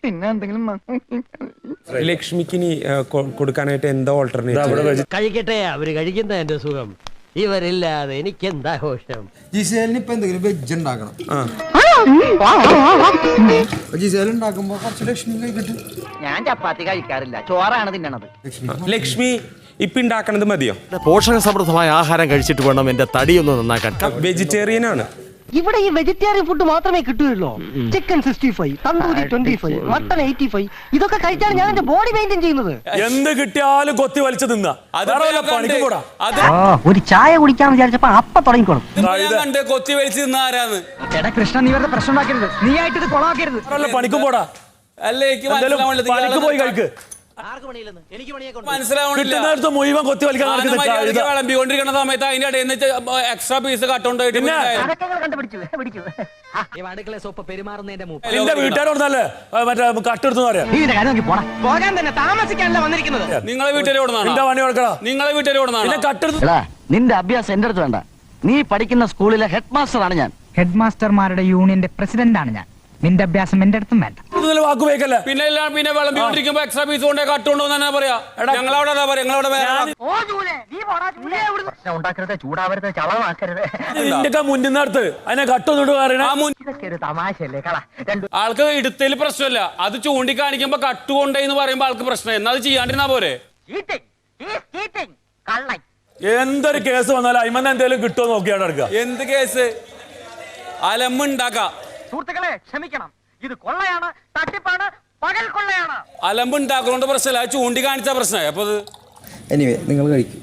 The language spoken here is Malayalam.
പിന്നെ എന്തെങ്കിലും ലക്ഷ്മിക്ക് ഇനി കൊടുക്കാനായിട്ട് എന്താ ഓൾട്ടർനേറ്റീവ്? കഴിക്കട്ടെ, അവര് കഴിക്കുന്ന എന്റെ സുഖം. ഇവരില്ലാതെ എനിക്ക് എന്താ ഘോഷം. ജിസേലിന് ഇപ്പൊ എന്തെങ്കിലും വെജ് ഉണ്ടാക്കണം. ജിസേൽ ഉണ്ടാക്കുമ്പോ കുറച്ച് ലക്ഷ്മി കഴിക്കട്ടെ. ഞാൻ ചപ്പാത്തി കഴിക്കാറില്ല, ചോറാണ് തിന്നണത്. ലക്ഷ്മി ഇപ്പൊ ഉണ്ടാക്കണത് മതിയോ? പോഷക സമൃദ്ധമായ ആഹാരം കഴിച്ചിട്ട് വേണം എന്റെ തടിയൊന്ന് നന്നാക്കാൻ. വെജിറ്റേറിയൻ ആണ് ഇവിടെ. ഈ വെജിറ്റേറിയൻ ഫുഡ് മാത്രമേ കിട്ടുകയുള്ളൂ. ചിക്കൻ 65, തന്തൂരി 25, മട്ടൺ 85, ഇതൊക്കെ കഴിച്ചാണ് ഞാൻ എന്റെ ബോഡി മെയിൻറ്റെയിൻ ചെയ്യുന്നത്. എന്ത് കിട്ടിയാലും കൊത്തി വലിച്ചു തിന്ന. ഒരു ചായ കുടിക്കാന്ന് വിചാരിച്ചപ്പോ അപ്പ തുടങ്ങിക്കോളും. കൊത്തി വലിച്ചു തിന്ന ആരാന്ന്? എടാ കൃഷ്ണ, നീ വെറുതെ പ്രശ്നം ഉണ്ടാക്കരുത്. നീ ആയിട്ട് ഇത് കൊളാക്കരുത്. പണിക്കും പോടാ. അല്ലേ പണിക്ക് പോയി കഴിക്ക്. മനസ്സിലാവുന്നില്ല. മുഴുവൻ കൊത്തി വലിക്കാൻ വിളമ്പിക്കൊണ്ടിരിക്കുന്ന സമയത്ത് അതിന്റെ ഇടയിൽ എക്സ്ട്രാ പീസ് കട്ടോണ്ടായിട്ട് എന്റെ വീട്ടുകാരോടല്ലേ മറ്റേ കട്ടെടുത്തു പറയാം. നിങ്ങളെ വീട്ടുകാർ നിങ്ങളെ വീട്ടുകാർ കട്ടെടുത്ത്. നിന്റെ അഭ്യാസം എന്റെ അടുത്ത് വേണ്ട. നീ പഠിക്കുന്ന സ്കൂളിലെ ഹെഡ് മാസ്റ്ററാണ് ഞാൻ. ഹെഡ് മാസ്റ്റർമാരുടെ യൂണിയന്റെ പ്രസിഡന്റ് ആണ് ഞാൻ. നിന്റെ അഭ്യാസം എന്റെ അടുത്തും വേണ്ട. വാക്കുപയോഗിക്കല്ലേ. പിന്നെ വിളമ്പിക്കൊണ്ടിരിക്കുമ്പോ എക്സ്ട്രാ പീസ് കൊണ്ട് കട്ടുണ്ടോ തന്നെ പറയാ. ഞങ്ങളവിടെ മുന്നിൽ നടത്ത് അതിനെ കട്ടൊന്നിട്ട് പറയണ. ആൾക്ക് ഇടുത്തതിൽ പ്രശ്നമില്ല. അത് ചൂണ്ടിക്കാണിക്കുമ്പോ കട്ടുകൊണ്ടെന്ന് പറയുമ്പോ ആൾക്ക് പ്രശ്നം. എന്നാ അത് ചെയ്യാണ്ടിരുന്നാ പോരെ. എന്തൊരു കേസ് വന്നാലും അയിമന്ന് എന്തെങ്കിലും കിട്ടുമോ നോക്കിയാണ് എടുക്കുക. എന്ത് കേസ്? അലമ്പുണ്ടാക്കാം. സുഹൃത്തുക്കളെ ക്ഷമിക്കണം, ഇത് കൊള്ളയാണ്, തട്ടിപ്പാണ്, പകൽ കൊള്ളയാണ്. അലമ്പുണ്ടാക്കുന്നോണ്ട് പ്രശ്നമില്ല, ചൂണ്ടിക്കാണിച്ച പ്രശ്നമായി. അപ്പൊ എനിവേ നിങ്ങൾ കഴിക്കും.